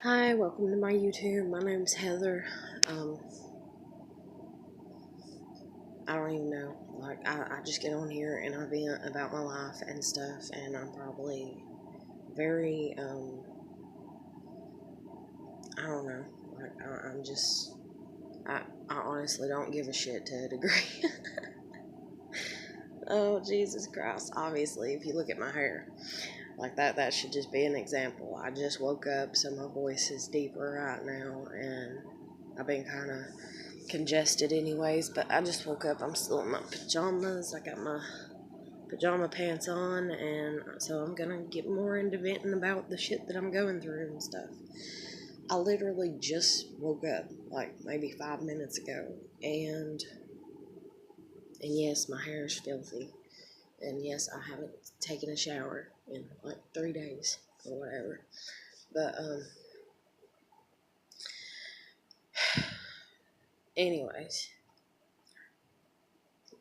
Hi, welcome to my YouTube. My name's Heather. Um, I don't even know. I just get on here and I vent about my life and stuff, and I'm probably very, I don't know. I'm just, I honestly don't give a shit to a degree. Oh, Jesus Christ. Obviously, if you look at my hair, that should just be an example. I just woke up, so my voice is deeper right now, and I've been kind of congested anyways, but I just woke up. I'm still in my pajamas. I got my pajama pants on, and so I'm gonna get more into venting about the shit that I'm going through and stuff. I literally just woke up like maybe 5 minutes ago, and yes, my hair is filthy, and yes, I haven't taken a shower in like 3 days or whatever. But anyways,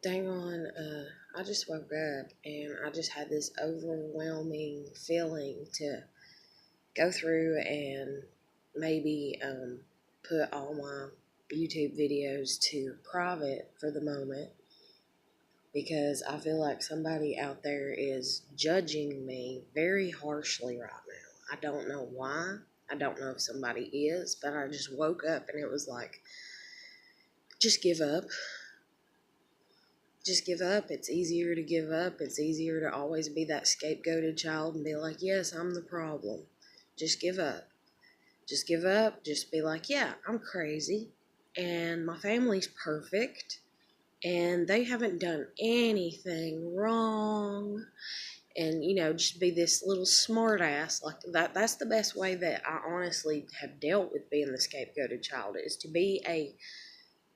dang on, I just woke up and I just had this overwhelming feeling to go through and maybe put all my YouTube videos to private for the moment, because I feel like somebody out there is judging me very harshly right now. I don't know why. I don't know if somebody is, but I just woke up and it was like, just give up. Just give up. It's easier to give up. It's easier to always be that scapegoated child and be like, yes, I'm the problem. Just give up. Just give up. Just be like, yeah, I'm crazy. And my family's perfect. And they haven't done anything wrong. And, just be this little smart ass. Like that's the best way that I honestly have dealt with being the scapegoated child, is to be a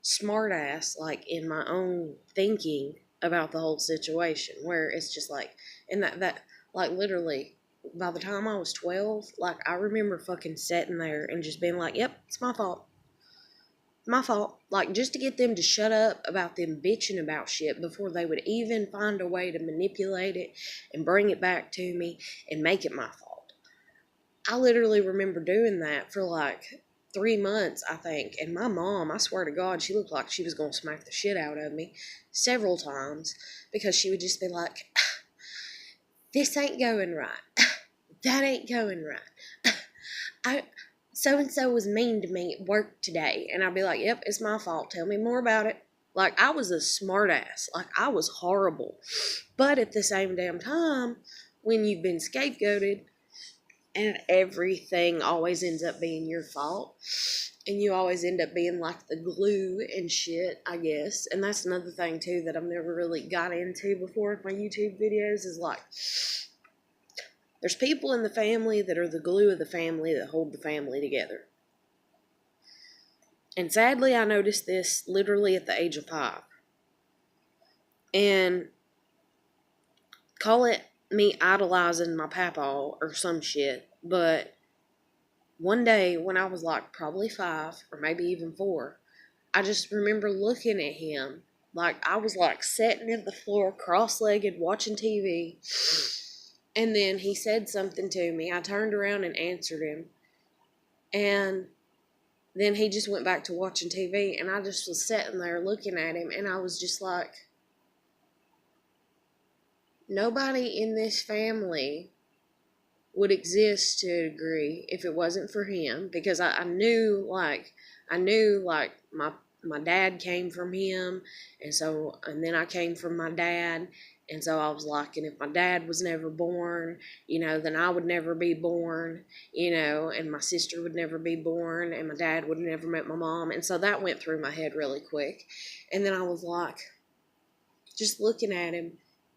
smart ass, like in my own thinking about the whole situation, where it's just like, and that like literally by the time I was 12, like I remember fucking sitting there and just being like, yep, it's my fault, like just to get them to shut up about them bitching about shit before they would even find a way to manipulate it and bring it back to me and make it my fault. I literally remember doing that for like 3 months, I think. And my mom, I swear to God, she looked like she was going to smack the shit out of me several times, because she would just be like, this ain't going right. That ain't going right. I So and so was mean to me at work today. And I'd be like, yep, it's my fault. Tell me more about it. Like, I was a smart ass. Like, I was horrible. But at the same damn time, when you've been scapegoated, and everything always ends up being your fault, and you always end up being like the glue and shit, I guess. And that's another thing too that I've never really got into before with my YouTube videos, is like, there's people in the family that are the glue of the family that hold the family together. And sadly, I noticed this literally at the age of 5. And call it me idolizing my papa or some shit, but one day when I was like probably 5 or maybe even 4, I just remember looking at him. Like, I was like sitting at the floor, cross-legged, watching TV. And then he said something to me. I turned around and answered him. And then he just went back to watching TV. And I just was sitting there looking at him. And I was just like, nobody in this family would exist to a degree if it wasn't for him. Because I knew my dad came from him, and then I came from my dad, and so I was like, and if my dad was never born, then I would never be born, and my sister would never be born, and my dad would have never met my mom. And so that went through my head really quick. And then I was like, just looking at him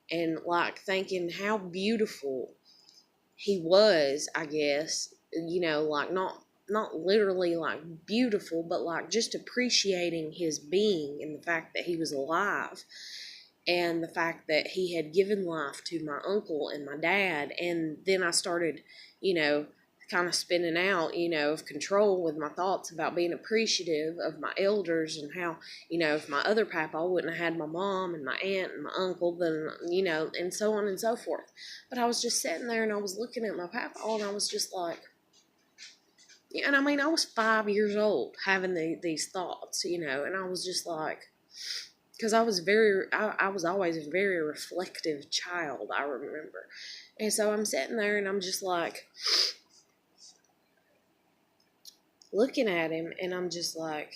and like thinking how beautiful he was, I guess, like not literally like beautiful, but like just appreciating his being and the fact that he was alive, and the fact that he had given life to my uncle and my dad. And then I started, kind of spinning out, of control with my thoughts about being appreciative of my elders, and how, if my other papa wouldn't have had my mom and my aunt and my uncle, then, and so on and so forth. But I was just sitting there and I was looking at my papa, and I was just like, And I mean, I was 5 years old having these thoughts, and I was just like, because I was always a very reflective child, I remember. And so I'm sitting there and I'm just like looking at him, and I'm just like,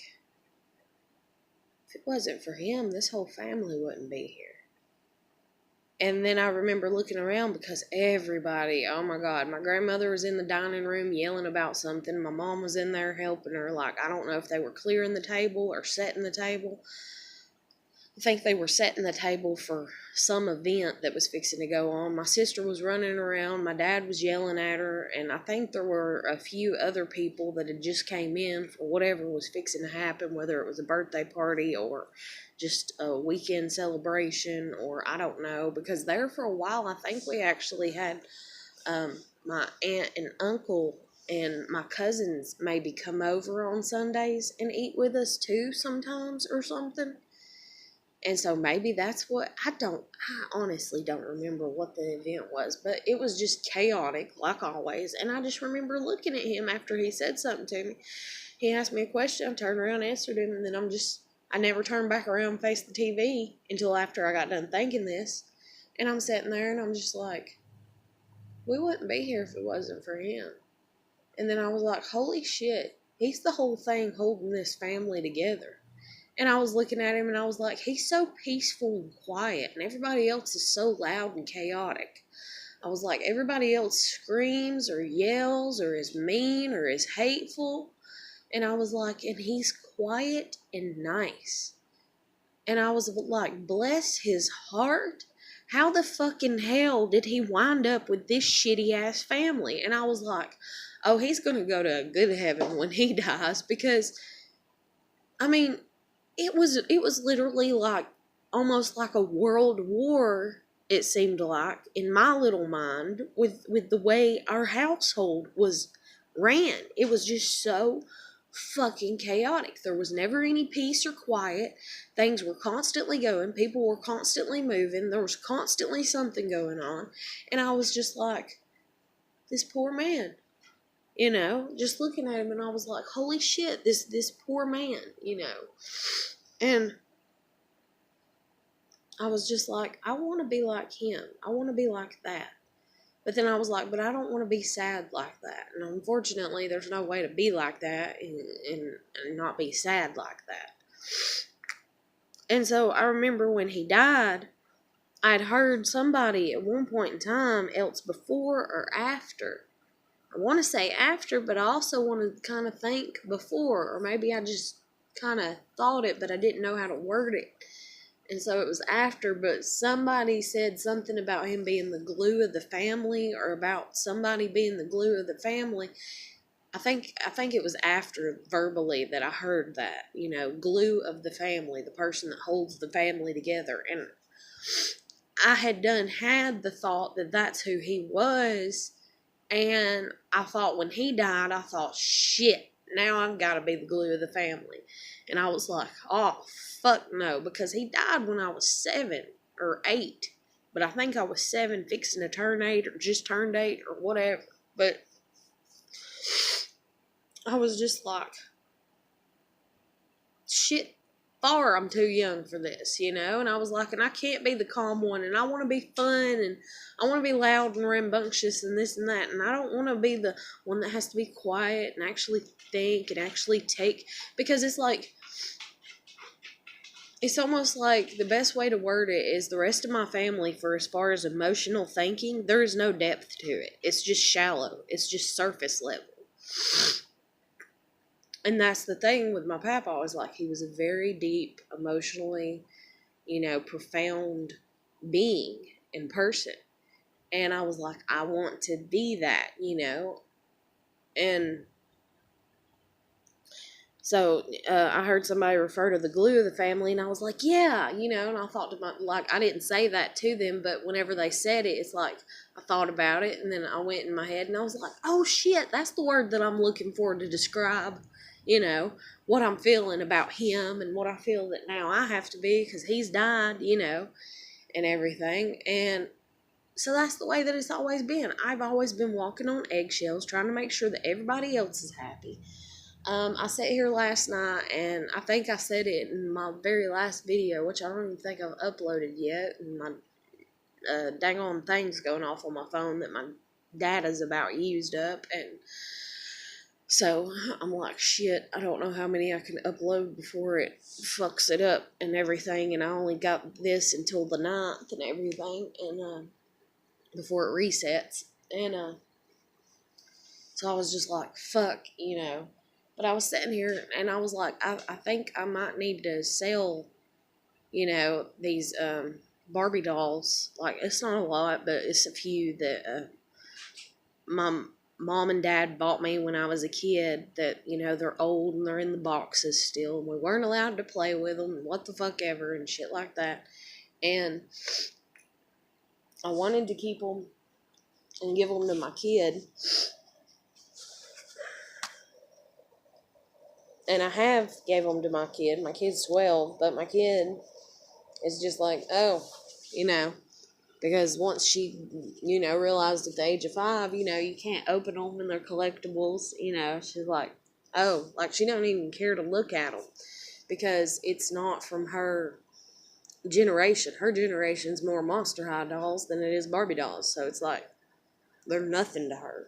if it wasn't for him, this whole family wouldn't be here. And then I remember looking around because everybody, oh my God, my grandmother was in the dining room yelling about something. My mom was in there helping her. Like, I don't know if they were clearing the table or setting the table. I think they were setting the table for some event that was fixing to go on. My sister was running around. My dad was yelling at her. And I think there were a few other people that had just came in for whatever was fixing to happen, whether it was a birthday party or just a weekend celebration, or I don't know. Because there for a while, I think we actually had my aunt and uncle and my cousins maybe come over on Sundays and eat with us too sometimes or something. And so maybe that's what, I honestly don't remember what the event was, but it was just chaotic, like always. And I just remember looking at him after he said something to me. He asked me a question, I turned around, answered him, and then I never turned back around and faced the TV until after I got done thinking this. And I'm sitting there and I'm just like, we wouldn't be here if it wasn't for him. And then I was like, holy shit, he's the whole thing holding this family together. And I was looking at him and I was like, he's so peaceful and quiet, and everybody else is so loud and chaotic. I was like, everybody else screams or yells or is mean or is hateful. And I was like, and he's quiet and nice. And I was like, bless his heart. How the fucking hell did he wind up with this shitty ass family? And I was like, oh, he's going to go to a good heaven when he dies, because, I mean, it was literally like almost like a world war, it seemed like, in my little mind, with the way our household was ran. It was just so fucking chaotic. There was never any peace or quiet. Things were constantly going. People were constantly moving. There was constantly something going on. And I was just like, this poor man. Just looking at him, and I was like, holy shit, this poor man, And I was just like, I want to be like him. I want to be like that. But then I was like, but I don't want to be sad like that. And unfortunately, there's no way to be like that and not be sad like that. And so I remember when he died, I'd heard somebody at one point in time, else before or after. I want to say after, but I also want to kind of think before, or maybe I just kind of thought it, but I didn't know how to word it. And so it was after, but somebody said something about him being the glue of the family, or about somebody being the glue of the family. I think it was after, verbally, that I heard that, glue of the family, the person that holds the family together. And I had had the thought that that's who he was. And I thought when he died, I thought, shit, now I've got to be the glue of the family. And I was like, oh, fuck no, because he died when I was 7 or 8. But I think I was 7, fixing to turn 8, or just turned 8, or whatever. But I was just like, shit, I'm too young for this, And I was like, and I can't be the calm one, and I want to be fun, and I want to be loud and rambunctious and this and that, and I don't want to be the one that has to be quiet and actually think and actually take, because it's like, it's almost like the best way to word it is the rest of my family, for as far as emotional thinking, there is no depth to it. It's just shallow. It's just surface level. And that's the thing with my papa, was like, he was a very deep, emotionally, profound being in person. And I was like, I want to be that, And so I heard somebody refer to the glue of the family, and I was like, yeah, and I thought to I didn't say that to them, but whenever they said it, it's like I thought about it, and then I went in my head, and I was like, oh shit, that's the word that I'm looking for to describe, what I'm feeling about him, and what I feel that now I have to be, because he's died, and everything. And So that's the way that it's always been. I've always been walking on eggshells, trying to make sure that everybody else is happy. I sat here last night, and I think I said it in my very last video, which I don't even think I've uploaded yet. And my dang on thing's going off on my phone that my data's about used up, and so I'm like, shit, I don't know how many I can upload before it fucks it up and everything, and I only got this until the 9th and everything, and before it resets, and so I was just like, fuck, but I was sitting here, and I was like, I think I might need to sell, these Barbie dolls. Like, it's not a lot, but it's a few that my mom and dad bought me when I was a kid that, they're old and they're in the boxes still, and we weren't allowed to play with them, and what the fuck ever, and shit like that. And I wanted to keep them and give them to my kid. And I have gave them to my kid. My kid's 12, but my kid is just like, oh, because once she, realized at the age of 5, you can't open them and they're collectibles, she's like, oh, like she don't even care to look at them because it's not from her generation. Her generation's more Monster High dolls than it is Barbie dolls, so it's like, they're nothing to her.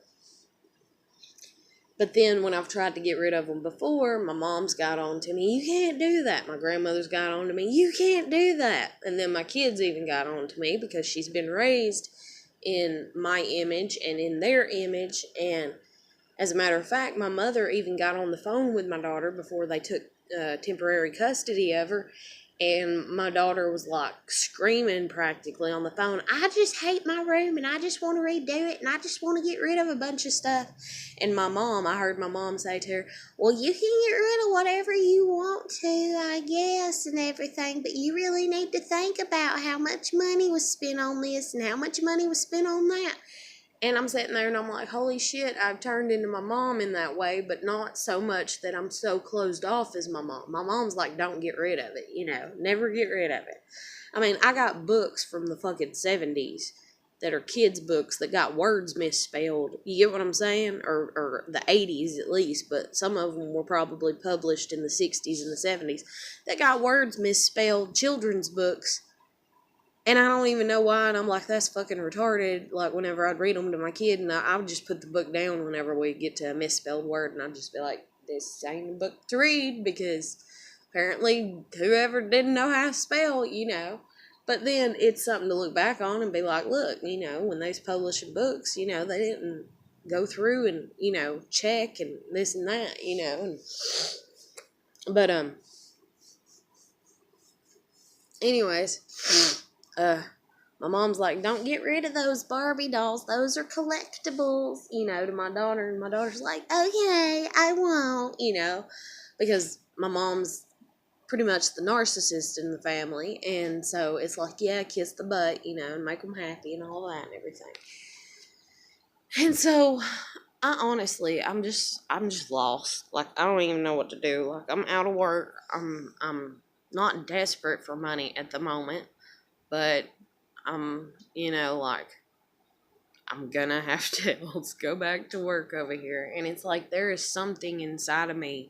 But then when I've tried to get rid of them before, my mom's got on to me, you can't do that. My grandmother's got on to me, you can't do that. And then my kids even got on to me because she's been raised in my image and in their image. And as a matter of fact, my mother even got on the phone with my daughter before they took temporary custody of her. And my daughter was like screaming practically on the phone, I just hate my room and I just want to redo it and I just want to get rid of a bunch of stuff. And I heard my mom say to her, well, you can get rid of whatever you want to, I guess, and everything, but you really need to think about how much money was spent on this and how much money was spent on that. And I'm sitting there and I'm like, holy shit, I've turned into my mom in that way, but not so much that I'm so closed off as my mom. My mom's like, don't get rid of it, never get rid of it. I mean, I got books from the fucking 70s that are kids' books that got words misspelled. You get what I'm saying? Or the 80s at least, but some of them were probably published in the 60s and the 70s that got words misspelled, children's books. And I don't even know why, and I'm like, that's fucking retarded. Like, whenever I'd read them to my kid, and I would just put the book down whenever we get to a misspelled word, and I'd just be like, this ain't a book to read, because apparently whoever didn't know how to spell, But then it's something to look back on and be like, look, when they was publishing books, they didn't go through and, check and this and that, But, anyways, my mom's like, don't get rid of those Barbie dolls. Those are collectibles, to my daughter. And my daughter's like, okay, I won't, because my mom's pretty much the narcissist in the family. And so it's like, yeah, kiss the butt, and make them happy and all that and everything. And so I'm just lost. Like, I don't even know what to do. Like, I'm out of work. I'm not desperate for money at the moment, but I'm gonna have to, let's go back to work over here. And it's like there is something inside of me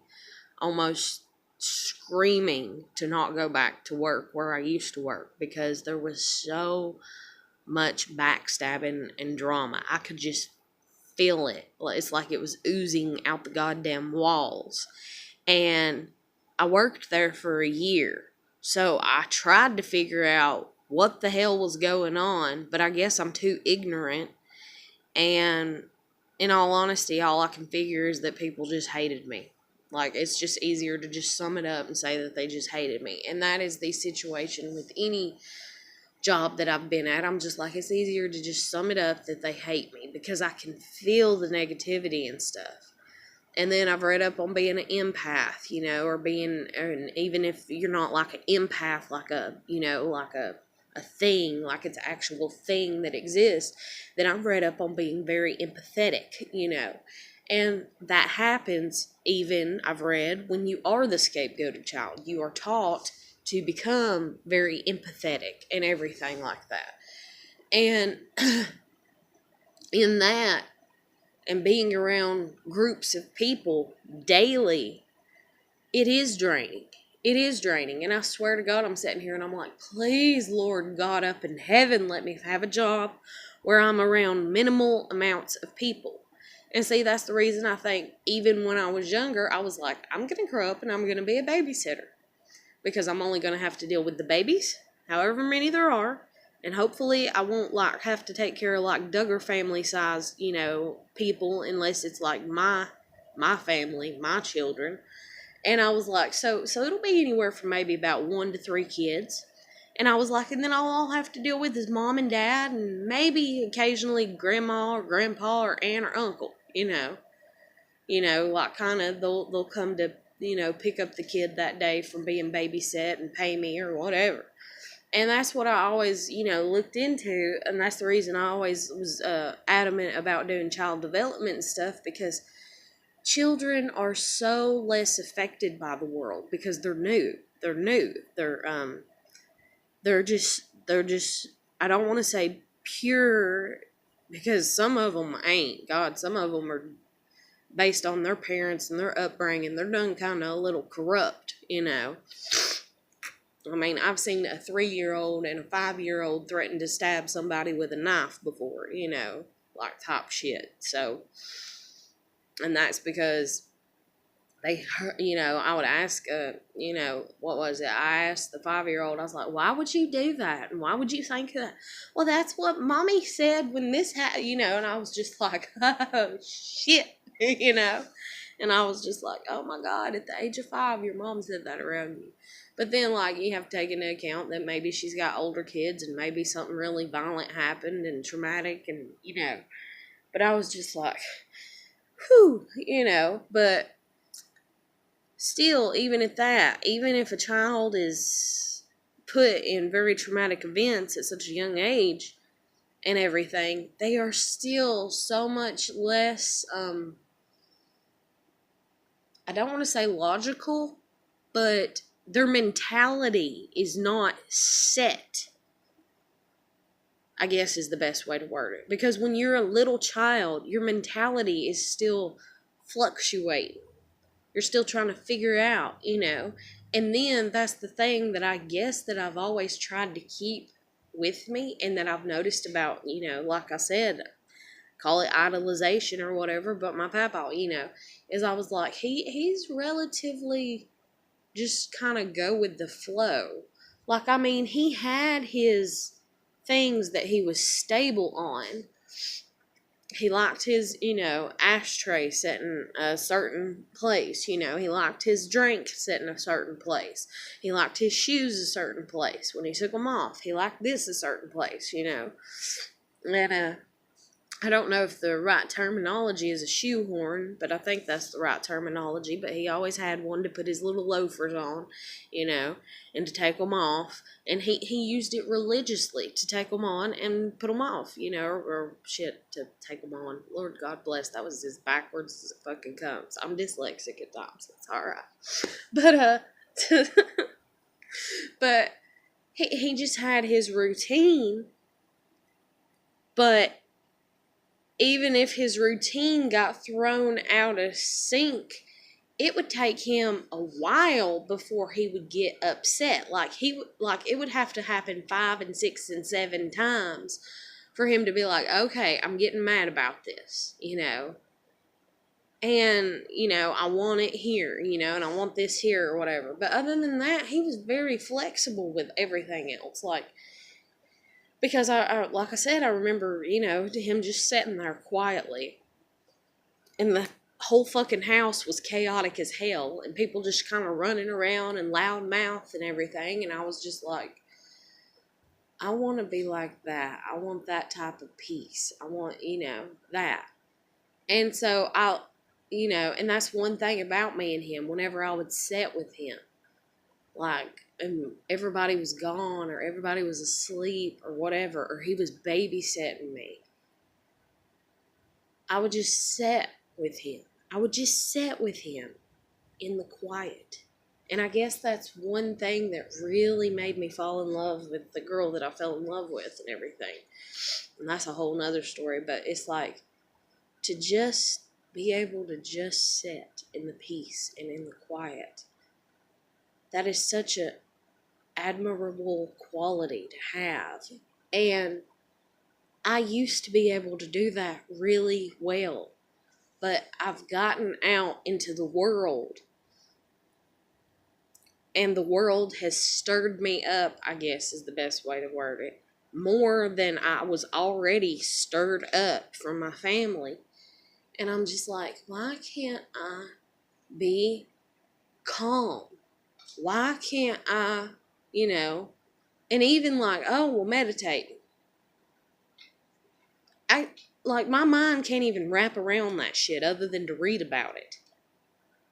almost screaming to not go back to work where I used to work, because there was so much backstabbing and drama. I could just feel it. It's like it was oozing out the goddamn walls. And I worked there for a year. So I tried to figure out what the hell was going on, but I guess I'm too ignorant. And in all honesty, all I can figure is that people just hated me. Like, it's just easier to just sum it up and say that they just hated me. And that is the situation with any job that I've been at. I'm just like, it's easier to just sum it up that they hate me, because I can feel the negativity and stuff. And then I've read up on being an empath, or being, and even if you're not like an empath, like a thing, like it's an actual thing that exists, then I've read up on being very empathetic, And that happens even, I've read, when you are the scapegoated child. You are taught to become very empathetic and everything like that. And in that, and being around groups of people daily, it is draining. It is draining. And I swear to God, I'm sitting here and I'm like, please, Lord God up in heaven, let me have a job where I'm around minimal amounts of people. And see, that's the reason I think even when I was younger, I was like, I'm going to grow up and I'm going to be a babysitter. Because I'm only going to have to deal with the babies, however many there are. And hopefully I won't like have to take care of like Duggar family size, people, unless it's like my family, my children. And I was like, so it'll be anywhere from maybe about 1 to 3 kids. And I was like, and then all I'll have to deal with is mom and dad and maybe occasionally grandma or grandpa or aunt or uncle, like kind of they'll come to, pick up the kid that day from being babysat and pay me or whatever. And that's what I always, looked into. And that's the reason I always was adamant about doing child development and stuff, because children are so less affected by the world because they're new. They're just I don't want to say pure, because some of them ain't. God, some of them are based on their parents and their upbringing. They're done kind of a little corrupt, I mean, I've seen a 3-year-old and a 5-year-old threaten to stab somebody with a knife before, like top shit. So, and that's because they, I would ask, what was it? I asked the 5-year-old, I was like, why would you do that? And why would you think that? Well, that's what mommy said when this happened, and I was just like, oh, shit, And I was just like, oh my God, at the age of 5, your mom said that around you. But then, like, you have to take into account that maybe she's got older kids and maybe something really violent happened and traumatic and, But I was just like, whew, but still, even at that, even if a child is put in very traumatic events at such a young age and everything, they are still so much less, I don't want to say logical, but their mentality is not set, I guess is the best way to word it. Because when you're a little child, your mentality is still fluctuating. You're still trying to figure out, And then that's the thing that I guess that I've always tried to keep with me, and that I've noticed about, like I said, call it idolization or whatever, but my papa, is I was like, he's relatively just kind of go with the flow. Like, I mean, he had his things that he was stable on. He liked his, ashtray set in a certain place, He liked his drink set in a certain place. He liked his shoes a certain place. When he took them off, he liked this a certain place, And, I don't know if the right terminology is a shoehorn, but I think that's the right terminology. But he always had one to put his little loafers on, and to take them off. And he used it religiously to take them on and put them off, or shit, to take them on. Lord God bless, that was as backwards as it fucking comes. I'm dyslexic at times, it's alright. But, but he just had his routine, but even if his routine got thrown out of sync, it would take him a while before he would get upset. It would have to happen 5 and 6 and 7 times for him to be like, okay, I'm getting mad about this, And, I want it here, and I want this here or whatever. But other than that, he was very flexible with everything else. Because like I said, I remember, him just sitting there quietly, and the whole fucking house was chaotic as hell, and people just kind of running around and loud mouth and everything, and I was just like, I want to be like that. I want that type of peace. I want, that. And so and that's one thing about me and him. Whenever I would sit with him, and everybody was gone or everybody was asleep or whatever, or he was babysitting me, I would just sit with him. I would just sit with him in the quiet. And I guess that's one thing that really made me fall in love with the girl that I fell in love with and everything. And that's a whole nother story, but it's like to just be able to just sit in the peace and in the quiet. That is such a admirable quality to have. And I used to be able to do that really well, but I've gotten out into the world, and the world has stirred me up, I guess is the best way to word it, more than I was already stirred up from my family. And I'm just like, why can't I be calm? Why can't I, and even like, oh, well, meditate. My mind can't even wrap around that shit other than to read about it.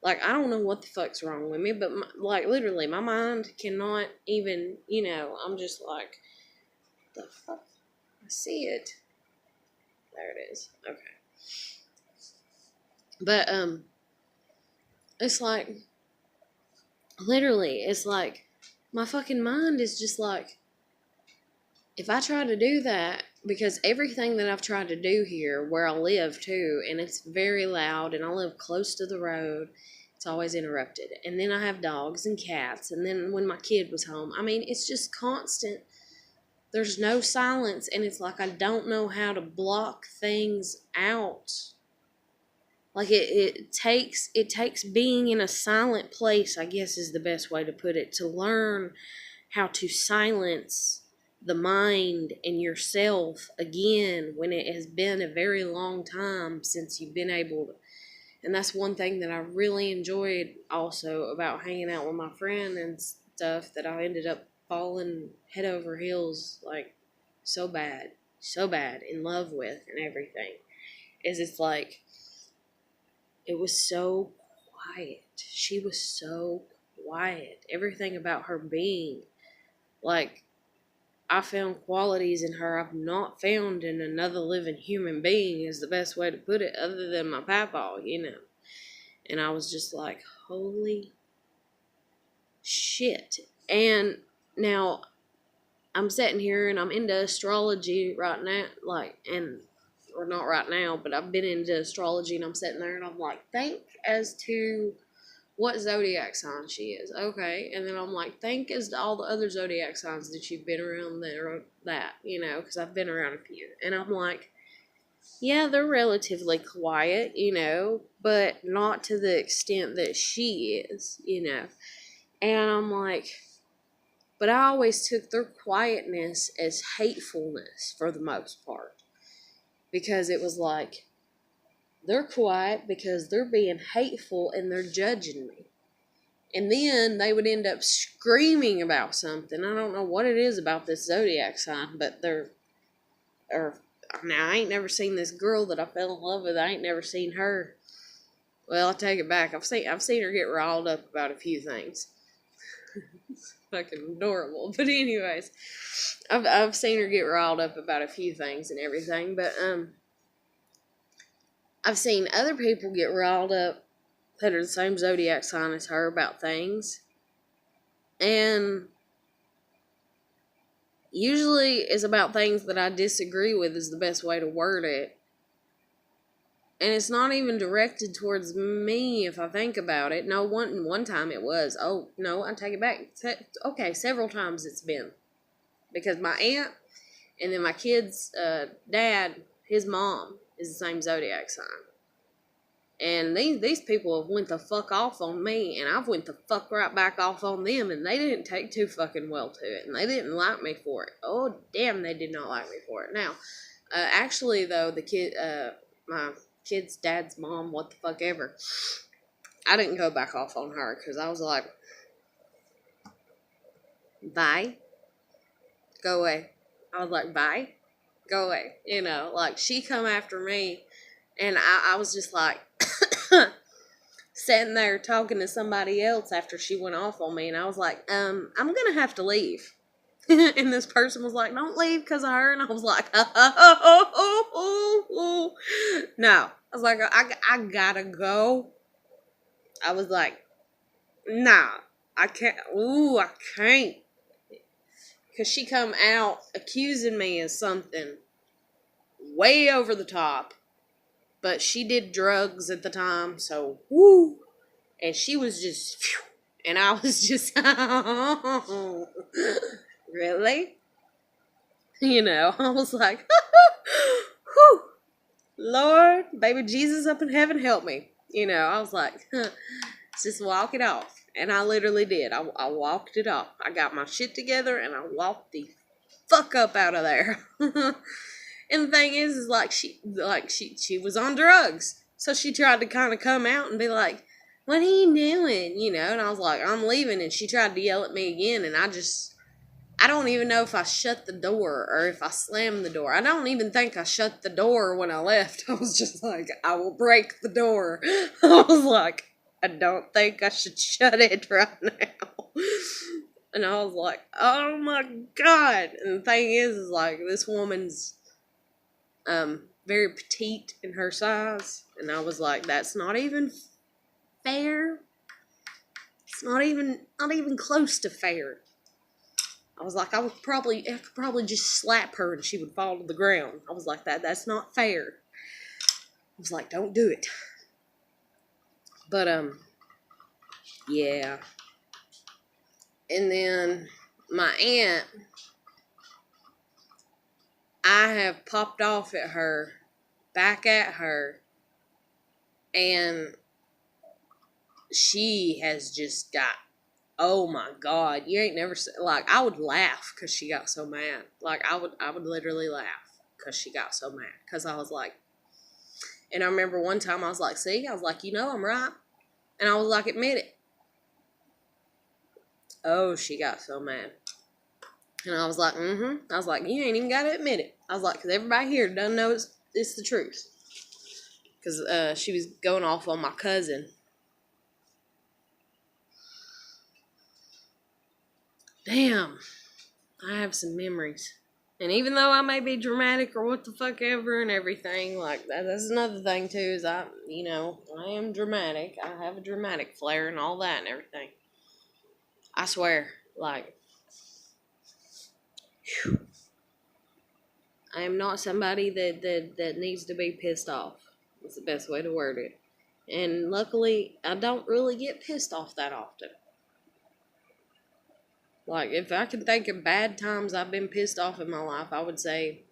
Like, I don't know what the fuck's wrong with me, but, literally, my mind cannot even, I'm just like, the fuck? I see it. There it is. Okay. But, it's like, literally, it's like, my fucking mind is just like, if I try to do that, because everything that I've tried to do here, where I live too, and it's very loud, and I live close to the road, it's always interrupted. And then I have dogs and cats, and then when my kid was home, I mean, it's just constant. There's no silence, and it's like I don't know how to block things out. Like it takes being in a silent place, I guess is the best way to put it, to learn how to silence the mind and yourself again when it has been a very long time since you've been able to. And that's one thing that I really enjoyed also about hanging out with my friend and stuff, that I ended up falling head over heels, like so bad in love with and everything, is it's like, it was so quiet. She was so quiet. Everything about her being, like, I found qualities in her I've not found in another living human being, is the best way to put it, other than my papa, And I was just like, holy shit. And now I'm sitting here and I'm into astrology right now, or not right now, but I've been into astrology, and I'm sitting there and I'm like, think as to what zodiac sign she is. Okay. And then I'm like, think as to all the other zodiac signs that you've been around because I've been around a few. And I'm like, yeah, they're relatively quiet, but not to the extent that she is, And I'm like, but I always took their quietness as hatefulness for the most part. Because it was like, they're quiet because they're being hateful and they're judging me. And then they would end up screaming about something. I don't know what it is about this zodiac sign, but now I ain't never seen this girl that I fell in love with. I ain't never seen her. Well, I take it back. I've seen her get riled up about a few things. It's fucking adorable. But anyways, I've seen her get riled up about a few things and everything. But I've seen other people get riled up that are the same zodiac sign as her about things. And usually it's about things that I disagree with, is the best way to word it. And it's not even directed towards me if I think about it. No, one time it was. Oh, no, I take it back. Okay, several times it's been. Because my aunt and then my kid's dad, his mom, is the same zodiac sign. And these people have went the fuck off on me, and I've went the fuck right back off on them, and they didn't take too fucking well to it, and they didn't like me for it. Oh, damn, they did not like me for it. Now, actually, though, my kid's dad's mom, what the fuck ever, I didn't go back off on her, because I was like, bye, go away. I was like, bye, go away. She come after me, and I was just like, sitting there talking to somebody else after she went off on me, and I was like, I'm gonna have to leave. And this person was like, don't leave because of her. And I was like, no. I was like, I gotta go. I was like, nah. I can't. Ooh, I can't. Because she come out accusing me of something way over the top. But she did drugs at the time, so woo. And she was just, phew, and I was just, really? You know, I was like, whew, Lord, baby Jesus up in heaven, help me. You know, I was like, just walk it off. And I literally did. I walked it off. I got my shit together and I walked the fuck up out of there. And the thing is she was on drugs. So she tried to kind of come out and be like, what are you doing? You know, and I was like, I'm leaving. And she tried to yell at me again. And I don't even know if I shut the door or if I slammed the door. I don't even think I shut the door when I left. I was just like, I will break the door. I was like, I don't think I should shut it right now. And I was like, oh my God. And the thing is like, this woman's very petite in her size. And I was like, that's not even fair. It's not even close to fair. I was like, I could probably just slap her and she would fall to the ground. I was like, that's not fair. I was like, don't do it. But yeah. And then my aunt, I have popped off at her, back at her, and she has just got, oh my God, you ain't never seen, like, I would laugh because she got so mad. Like, I would literally laugh because she got so mad. Because I was like, and I remember one time I was like, see, I was like, you know I'm right. And I was like, admit it. Oh, she got so mad. And I was like, I was like, you ain't even got to admit it. I was like, because everybody here doesn't know it's the truth. Because she was going off on my cousin. Damn. I have some memories. And even though I may be dramatic or what the fuck ever and everything, like, that's another thing too, is I am dramatic. I have a dramatic flair and all that and everything. I swear, like, whew, I am not somebody that needs to be pissed off. That's the best way to word it. And luckily, I don't really get pissed off that often. Like, if I can think of bad times I've been pissed off in my life, I would say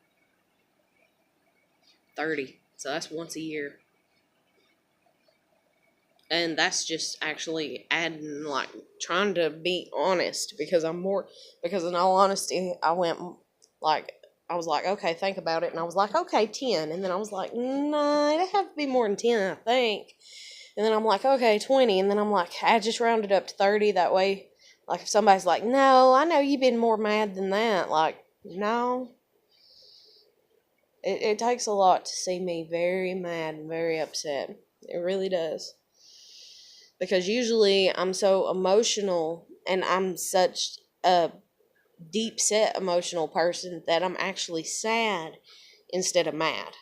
30. So that's once a year. And that's just actually adding, like, trying to be honest. Because in all honesty, I was like, okay, think about it. And I was like, okay, 10. And then I was like, no, it'd have to be more than 10, I think. And then I'm like, okay, 20. And then I'm like, I just rounded up to 30. That way, like, if somebody's like, no, I know you've been more mad than that. Like, no. It takes a lot to see me very mad and very upset. It really does. Because usually I'm so emotional and I'm such a deep set emotional person that I'm actually sad instead of mad.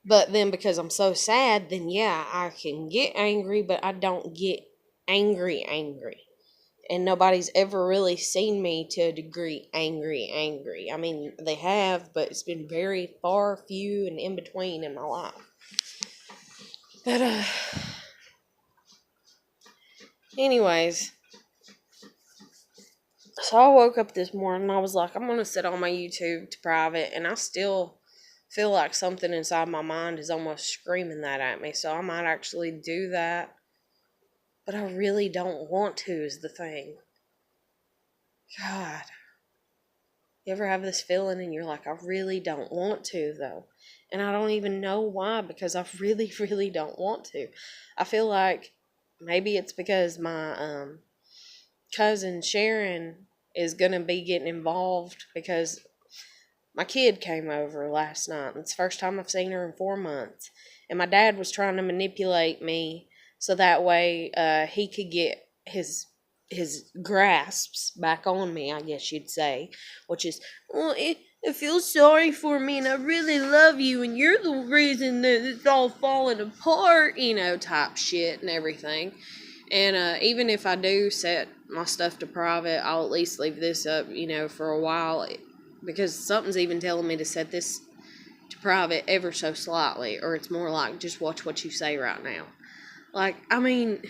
But then because I'm so sad, then yeah, I can get angry, but I don't get angry. And nobody's ever really seen me to a degree angry. I mean, they have, but it's been very few and in between in my life. But, anyways, so I woke up this morning and I was like, I'm going to set on my YouTube to private, and I still feel like something inside my mind is almost screaming that at me, so I might actually do that. But I really don't want to, is the thing. God. You ever have this feeling and you're like, I really don't want to, though. And I don't even know why, because I really, really don't want to. I feel like maybe it's because my cousin Sharon is going to be getting involved, because my kid came over last night. It's the first time I've seen her in 4 months. And my dad was trying to manipulate me so that way he could get his grasps back on me, I guess you'd say. Which is, well, feel sorry for me and I really love you and you're the reason that it's all falling apart, type shit and everything. And even if I do set my stuff to private, I'll at least leave this up, for a while, because something's even telling me to set this to private ever so slightly, or it's more like, just watch what you say right now. Like, I mean,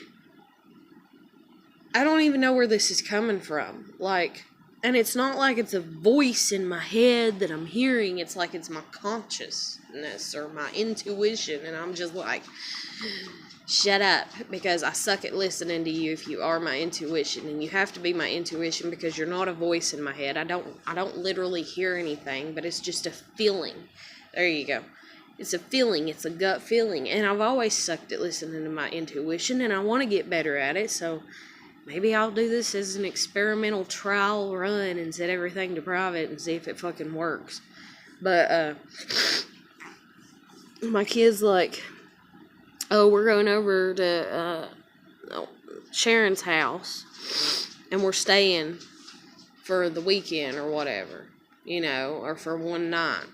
I don't even know where this is coming from. Like, and it's not like it's a voice in my head that I'm hearing. It's like it's my consciousness or my intuition. And I'm just like, shut up, because I suck at listening to you if you are my intuition. And you have to be my intuition because you're not a voice in my head. I don't literally hear anything, but it's just a feeling. There you go. It's a feeling. It's a gut feeling. And I've always sucked at listening to my intuition, and I want to get better at it. So maybe I'll do this as an experimental trial run and set everything to private and see if it fucking works. But, my kid's like, oh, we're going over to, Sharon's house, and we're staying for the weekend or whatever, or for one night.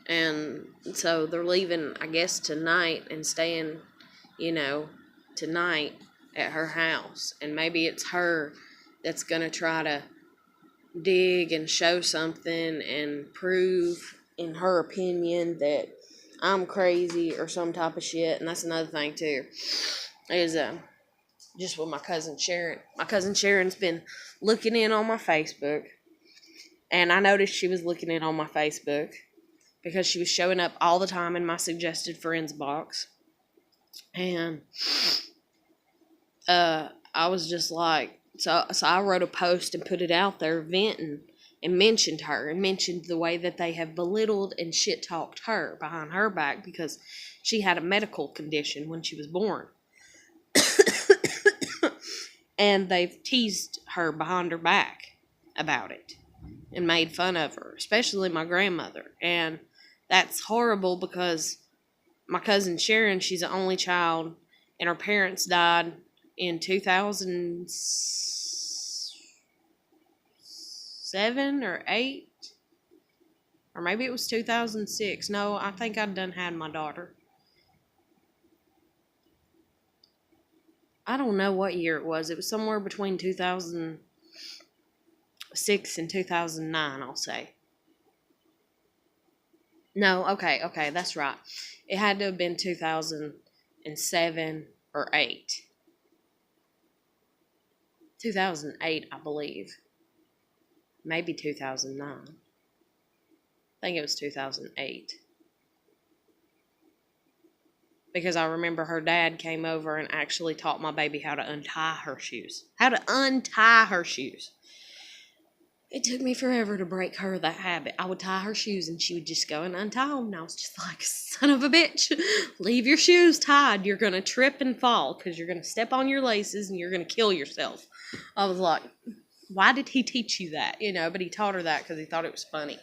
And so they're leaving, I guess, tonight and staying, tonight at her house. And maybe it's her that's going to try to dig and show something and prove, in her opinion, that I'm crazy or some type of shit. And that's another thing, too, is just with my cousin Sharon. My cousin Sharon's been looking in on my Facebook. And I noticed she was looking in on my Facebook because she was showing up all the time in my suggested friends box. And I was just like, so I wrote a post and put it out there venting and mentioned her and mentioned the way that they have belittled and shit talked her behind her back because she had a medical condition when she was born. And they've teased her behind her back about it and made fun of her, especially my grandmother. And that's horrible because my cousin Sharon, she's the only child, and her parents died in 2007 or 8, or maybe it was 2006. No, I think I'd done had my daughter. I don't know what year it was. It was somewhere between 2006 and 2009, I'll say. No, okay, that's right. It had to have been 2007 or 8. 2008, I believe. Maybe 2009. I think it was 2008. Because I remember her dad came over and actually taught my baby how to untie her shoes. It took me forever to break her that habit. I would tie her shoes and she would just go and untie them. And I was just like, son of a bitch, leave your shoes tied. You're going to trip and fall because you're going to step on your laces and you're going to kill yourself. I was like, why did he teach you that? But he taught her that because he thought it was funny,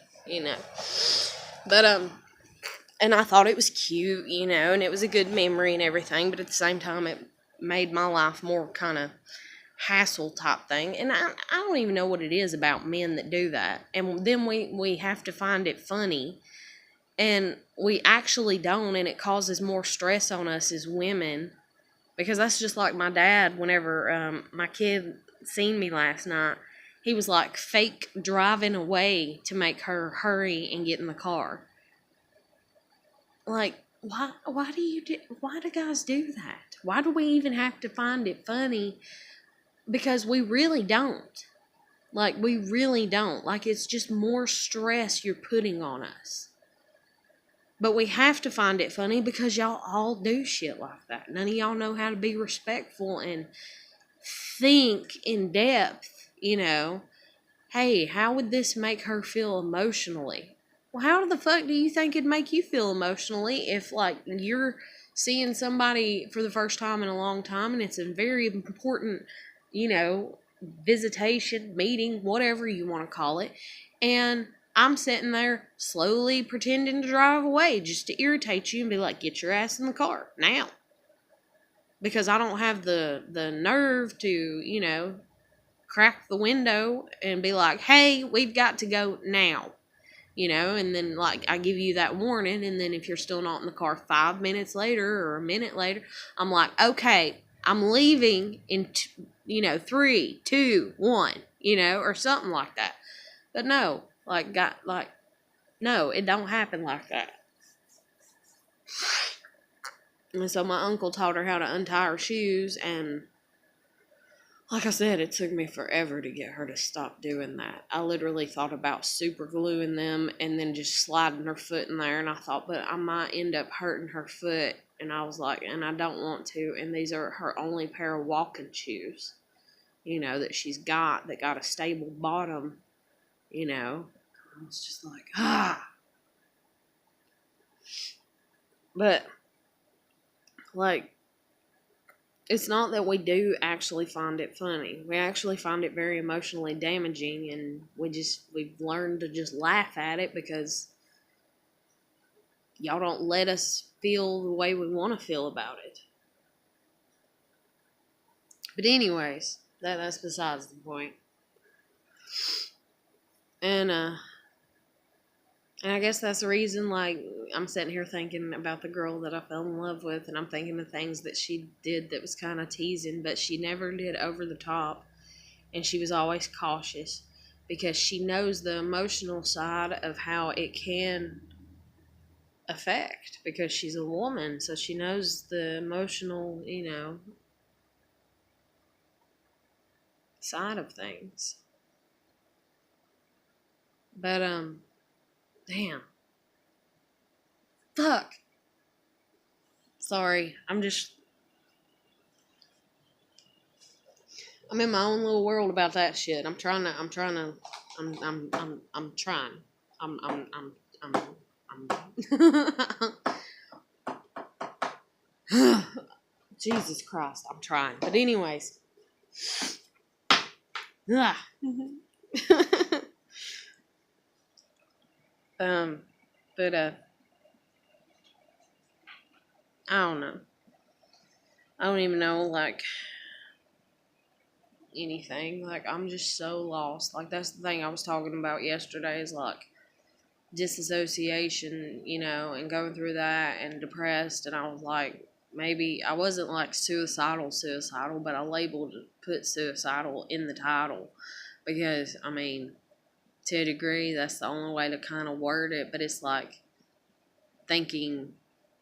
But, and I thought it was cute, and it was a good memory and everything. But at the same time, it made my life more kind of hassle type thing. And I don't even know what it is about men that do that. And then we have to find it funny. And we actually don't. And it causes more stress on us as women. Because that's just like my dad, whenever my kid seen me last night, he was like fake driving away to make her hurry and get in the car. Like, why do guys do that? Why do we even have to find it funny? Because we really don't. Like, we really don't. Like, it's just more stress you're putting on us. But we have to find it funny because y'all all do shit like that. None of y'all know how to be respectful and think in depth, Hey, how would this make her feel emotionally? Well, how the fuck do you think it'd make you feel emotionally if, like, you're seeing somebody for the first time in a long time and it's a very important, visitation, meeting, whatever you want to call it, and I'm sitting there slowly pretending to drive away just to irritate you and be like, get your ass in the car now. Because I don't have the nerve to, crack the window and be like, hey, we've got to go now. and then, like, I give you that warning, and then if you're still not in the car 5 minutes later or a minute later, I'm like, okay, I'm leaving in, 3, 2, 1, or something like that. But no, no, it don't happen like that. And so my uncle taught her how to untie her shoes, and like I said, it took me forever to get her to stop doing that. I literally thought about super gluing them and then just sliding her foot in there, and I thought, but I might end up hurting her foot, and I was like, and I don't want to, and these are her only pair of walking shoes, that she's got, that got a stable bottom, I was just like, But, like, it's not that we do actually find it funny. We actually find it very emotionally damaging, and we've learned to just laugh at it because y'all don't let us feel the way we want to feel about it. But anyways, that's besides the point. And I guess that's the reason, like, I'm sitting here thinking about the girl that I fell in love with, and I'm thinking of things that she did that was kind of teasing, but she never did over the top, and she was always cautious because she knows the emotional side of how it can affect, because she's a woman, so she knows the emotional, side of things. But, damn. Fuck. Sorry. I'm in my own little world about that shit. I'm trying. Jesus Christ, I'm trying. But anyways. But I don't know. I don't even know, like, anything. Like, I'm just so lost. Like, that's the thing I was talking about yesterday, is, like, disassociation, and going through that and depressed. And I was like, maybe I wasn't, like, suicidal, but I put suicidal in the title because, I mean, to a degree, that's the only way to kind of word it. But it's like thinking,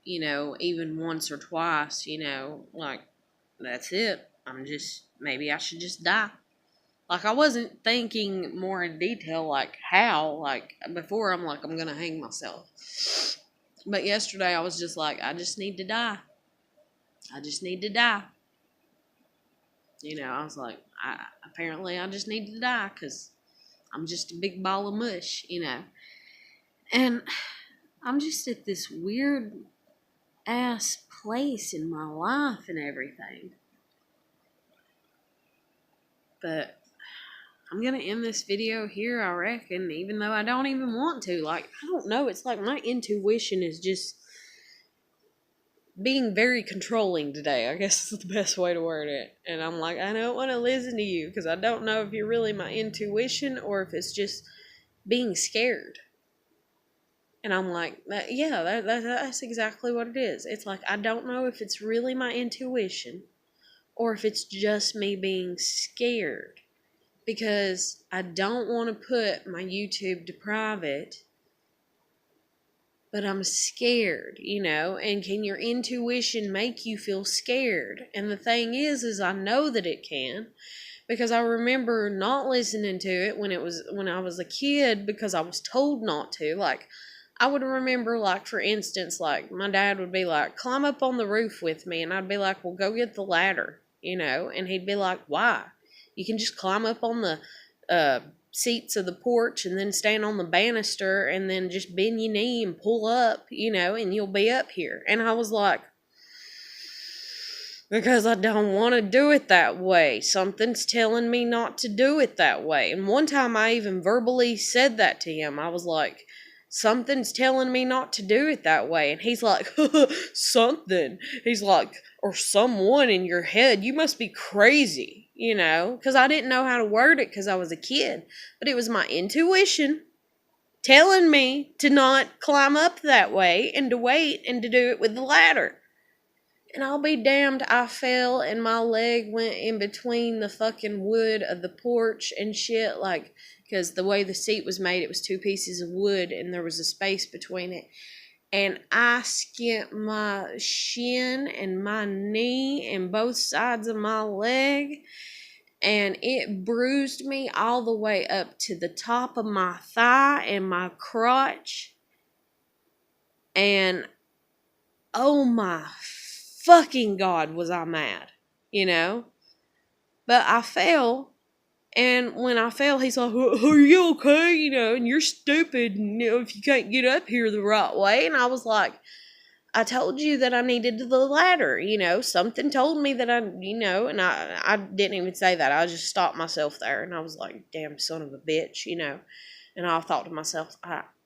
even once or twice, like, that's it. Maybe I should just die. Like, I wasn't thinking more in detail, like, how. Like, before, I'm like, I'm going to hang myself. But yesterday, I was just like, I just need to die. I just need to die. I was like, apparently I just need to die because I'm just a big ball of mush, And I'm just at this weird ass place in my life and everything. But I'm going to end this video here, I reckon, even though I don't even want to. Like, I don't know. It's like my intuition is just being very controlling today. I guess is the best way to word it. And I'm like, I don't want to listen to you because I don't know if you're really my intuition or if it's just being scared. And I'm like, yeah, that's exactly what it is. It's like, I don't know if it's really my intuition or if it's just me being scared. Because I don't want to put my YouTube to private, but I'm scared, and can your intuition make you feel scared? And the thing is I know that it can, because I remember not listening to it when I was a kid because I was told not to. Like, I would remember, like, for instance, like, my dad would be like, climb up on the roof with me, and I'd be like, well, go get the ladder, and he'd be like, why? You can just climb up on the seats of the porch and then stand on the banister and then just bend your knee and pull up, and you'll be up here. And I was like, because I don't want to do it that way. Something's telling me not to do it that way. And one time I even verbally said that to him. I was like, something's telling me not to do it that way. And he's like, something. He's like, or someone in your head. You must be crazy, because I didn't know how to word it because I was a kid. But it was my intuition. telling me to not climb up that way and to wait and to do it with the ladder. And I'll be damned, I fell and my leg went in between the fucking wood of the porch and shit, like, because the way the seat was made, it was 2 pieces of wood and there was a space between it. And I skinned my shin and my knee and both sides of my leg, and it bruised me all the way up to the top of my thigh and my crotch. And oh my fucking God, was I mad, you know? But I fell, and when I fell, he's like, are you okay? You know, and you're stupid, and, you know, if you can't get up here the right way. And I was like, I told you that I needed the ladder, you know, something told me that and I didn't even say that. I just stopped myself there, and I was like, damn son of a bitch, you know. And I thought to myself,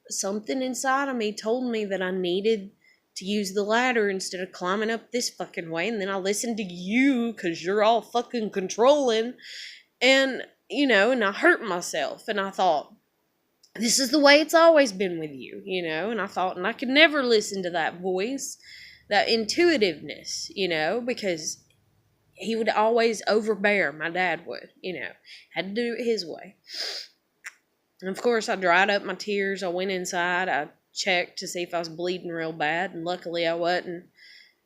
something inside of me told me that I needed to use the ladder instead of climbing up this fucking way. And then I listened to you because you're all fucking controlling. And, you know, and I hurt myself. And I thought, this is the way it's always been with you, you know. And I thought, and I could never listen to that voice, that intuitiveness, you know, because he would always overbear. My dad would, you know, had to do it his way. And of course, I dried up my tears. I went inside. I checked to see if I was bleeding real bad, and luckily I wasn't.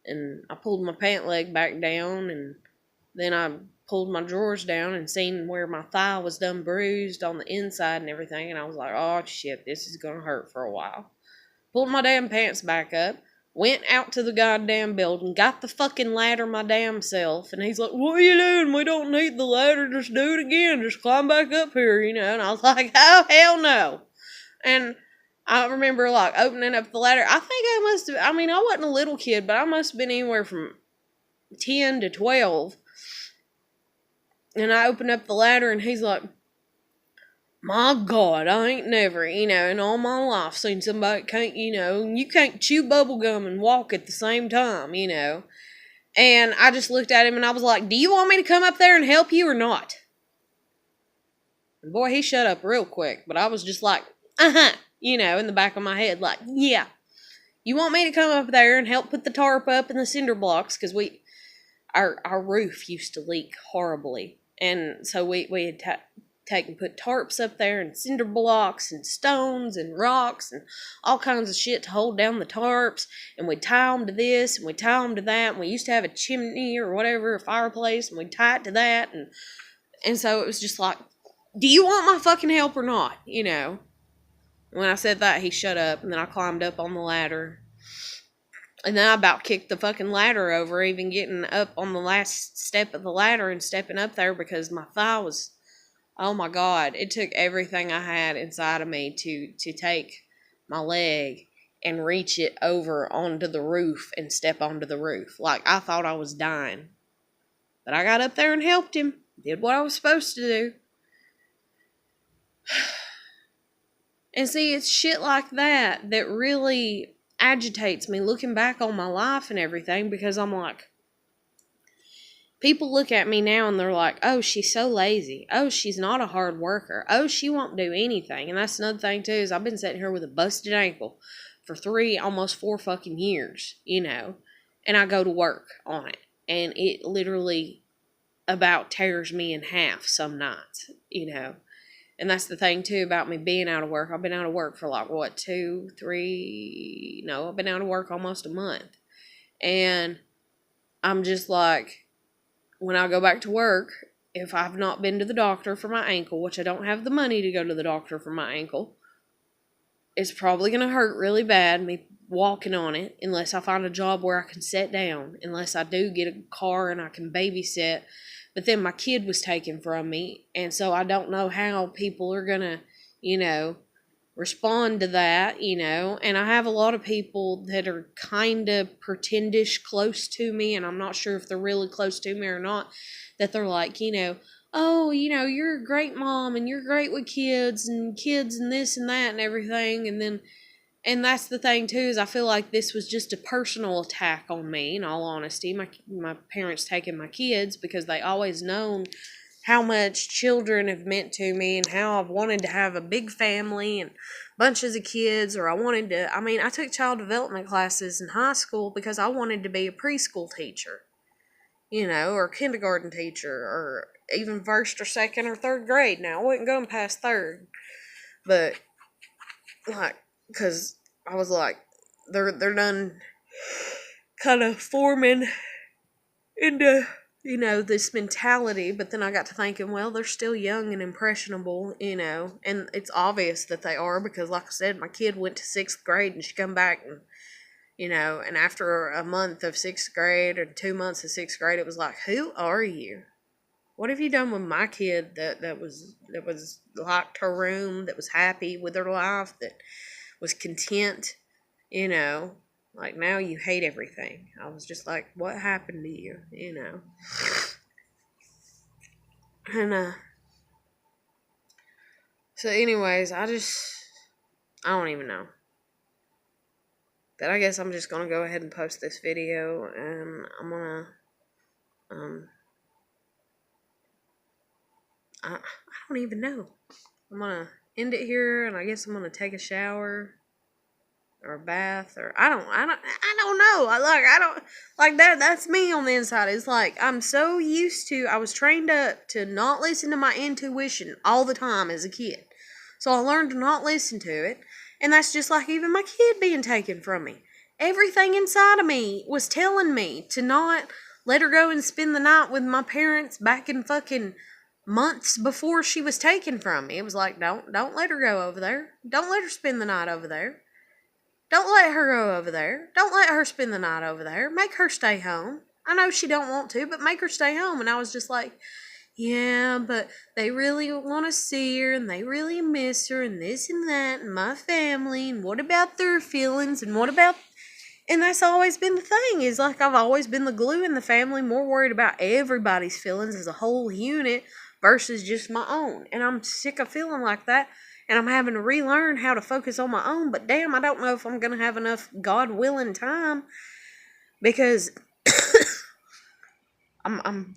And I pulled my pant leg back down, and then I pulled my drawers down and seen where my thigh was done bruised on the inside and everything, and I was like, oh shit, this is gonna hurt for a while. Pulled my damn pants back up, went out to the goddamn building, got the fucking ladder my damn self, and he's like, what are you doing? We don't need the ladder, just do it again, just climb back up here, you know. And I was like, oh hell no. And I remember like opening up the ladder. I think I wasn't a little kid, but I must have been anywhere from 10 to 12. And I opened up the ladder, and he's like, my God, I ain't never, you know, in all my life seen somebody can't, you know, you can't chew bubble gum and walk at the same time, you know. And I just looked at him and I was like, do you want me to come up there and help you or not? And boy, he shut up real quick, but I was just like, you know, in the back of my head, like, yeah. You want me to come up there and help put the tarp up and the cinder blocks? Because our roof used to leak horribly. And so we had put tarps up there and cinder blocks and stones and rocks and all kinds of shit to hold down the tarps. And we'd tie them to this and we'd tie them to that. And we used to have a chimney or whatever, a fireplace, and we'd tie it to that. And so it was just like, do you want my fucking help or not? You know. When I said that, he shut up, and then I climbed up on the ladder. And then I about kicked the fucking ladder over, even getting up on the last step of the ladder and stepping up there, because my thigh was, oh my God, it took everything I had inside of me to take my leg and reach it over onto the roof and step onto the roof. Like, I thought I was dying. But I got up there and helped him. Did what I was supposed to do. And see, it's shit like that that really agitates me looking back on my life and everything, because I'm like, people look at me now and they're like, oh, she's so lazy. Oh, she's not a hard worker. Oh, she won't do anything. And that's another thing too, is I've been sitting here with a busted ankle for 3, almost 4 fucking years, you know, and I go to work on it, and it literally about tears me in half some nights, you know. And that's the thing, too, about me being out of work. I've been out of work for like, what, 2, 3... No, I've been out of work almost a month. And I'm just like, when I go back to work, if I've not been to the doctor for my ankle, which I don't have the money to go to the doctor for my ankle, it's probably going to hurt really bad, me walking on it, unless I find a job where I can sit down, unless I do get a car and I can babysit. But then my kid was taken from me, and so I don't know how people are going to, you know, respond to that, you know. And I have a lot of people that are kind of pretendish close to me, and I'm not sure if they're really close to me or not, that they're like, you know, oh, you know, you're a great mom, and you're great with kids and this and that and everything. And that's the thing, too, is I feel like this was just a personal attack on me, in all honesty. My parents taking my kids, because they always known how much children have meant to me and how I've wanted to have a big family and bunches of kids, or I took child development classes in high school because I wanted to be a preschool teacher, or kindergarten teacher, or even first or second or third grade. Now, I wasn't going past third, but, because I was like, they're done kind of forming into, this mentality. But then I got to thinking, well, they're still young and impressionable, and it's obvious that they are, because like I said, my kid went to 6th grade and she come back and, and after a month of 6th grade or 2 months of 6th grade, it was like, who are you? What have you done with my kid that was locked her room, that was happy with her life, that was content, Like, now you hate everything. I was just like, what happened to you, And, so anyways, I don't even know. But I guess I'm just going to go ahead and post this video, and I'm going to, I don't even know. I'm going to end it here, and I guess I'm going to take a shower or a bath, or I don't know. I don't like that. That's me on the inside. It's like, I'm so used to, I was trained up to not listen to my intuition all the time as a kid. So I learned to not listen to it. And that's just like even my kid being taken from me. Everything inside of me was telling me to not let her go and spend the night with my parents back in fucking months before she was taken from me. It was like, don't let her go over there. Don't let her spend the night over there. Don't let her go over there. Don't let her spend the night over there. Make her stay home. I know she don't want to, but make her stay home. And I was just like, yeah, but they really want to see her, and they really miss her, and this and that, and my family, and what about their feelings, and what about... And that's always been the thing, is like, I've always been the glue in the family, more worried about everybody's feelings as a whole unit versus just my own. And I'm sick of feeling like that. And I'm having to relearn how to focus on my own. But damn, I don't know if I'm going to have enough God-willing time. Because I'm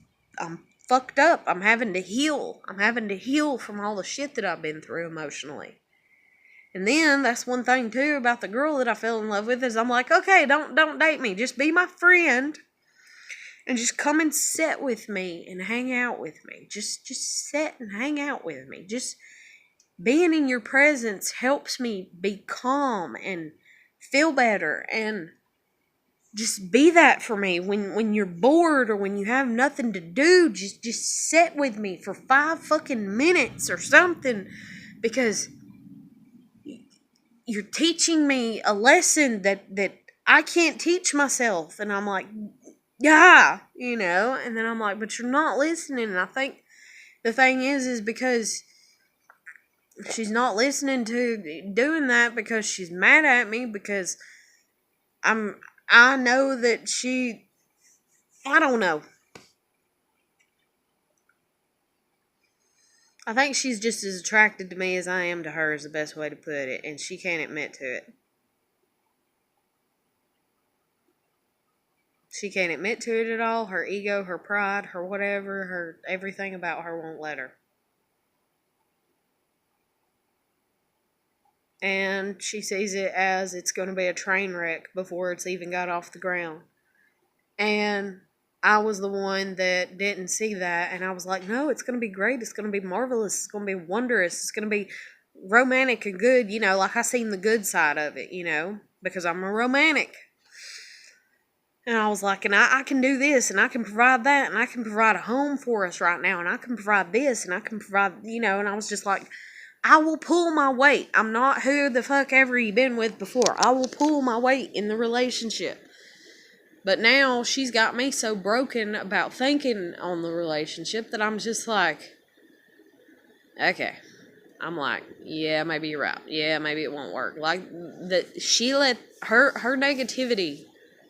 fucked up. I'm having to heal. I'm having to heal from all the shit that I've been through emotionally. And then, that's one thing, too, about the girl that I fell in love with, is I'm like, okay, don't date me. Just be my friend. And just come and sit with me and hang out with me. Just sit and hang out with me. Just... being in your presence helps me be calm and feel better, and just be that for me when you're bored or when you have nothing to do. Just sit with me for 5 fucking minutes or something, because you're teaching me a lesson that I can't teach myself. And I'm like, yeah, and then I'm like, but you're not listening. And I think the thing is because she's not listening to doing that because she's mad at me, because I know that I don't know. I think she's just as attracted to me as I am to her, is the best way to put it, and she can't admit to it. She can't admit to it at all. Her ego, her pride, her whatever, her everything about her won't let her. And she sees it as it's going to be a train wreck before it's even got off the ground. And I was the one that didn't see that, and I was like, no, it's going to be great. It's going to be marvelous. It's going to be wondrous. It's going to be romantic and good, like I seen the good side of it, because I'm a romantic. And I was like, and I can do this, and I can provide that, and I can provide a home for us right now, and I can provide this, and I can provide, and I was just like, I will pull my weight. I'm not who the fuck ever you been with before. I will pull my weight in the relationship. But now she's got me so broken about thinking on the relationship that I'm just like, okay. I'm like, yeah, maybe you're right. Yeah, maybe it won't work. Like, she let her negativity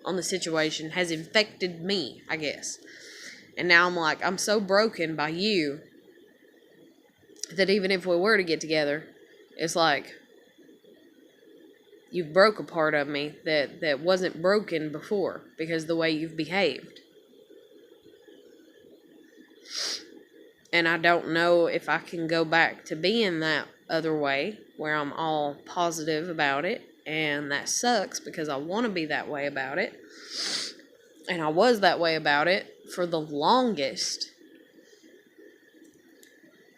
on the situation has infected me, I guess. And now I'm like, I'm so broken by you that even if we were to get together, it's like, you've broke a part of me that wasn't broken before because of the way you've behaved. And I don't know if I can go back to being that other way where I'm all positive about it. And that sucks because I want to be that way about it. And I was that way about it for the longest.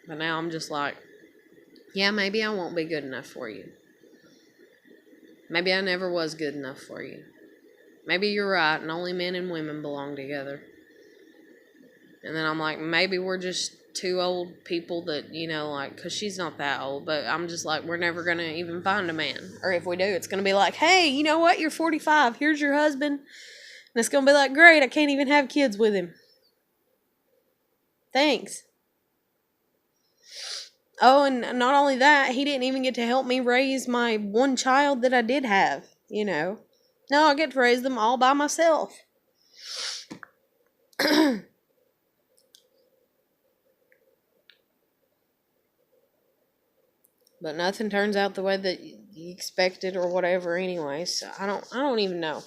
But now I'm just like, yeah, maybe I won't be good enough for you. Maybe I never was good enough for you. Maybe you're right and only men and women belong together. And then I'm like, maybe we're just two old people that, like, because she's not that old, but I'm just like, we're never going to even find a man. Or if we do, it's going to be like, hey, you know what? You're 45. Here's your husband. And it's going to be like, great, I can't even have kids with him. Thanks. Oh, and not only that, he didn't even get to help me raise my one child that I did have, No, I get to raise them all by myself. But nothing turns out the way that you expected or whatever anyway, so I don't even know.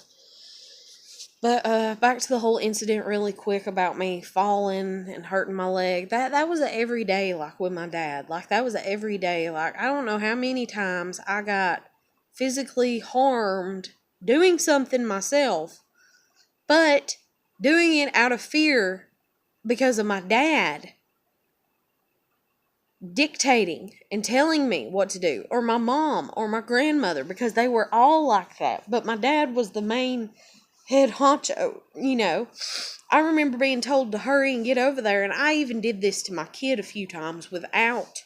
But back to the whole incident really quick about me falling and hurting my leg. That was an everyday, like, with my dad. Like, that was an everyday, like, I don't know how many times I got physically harmed doing something myself, but doing it out of fear because of my dad dictating and telling me what to do, or my mom or my grandmother, because they were all like that. But my dad was the main head honcho, I remember being told to hurry and get over there, and I even did this to my kid a few times without,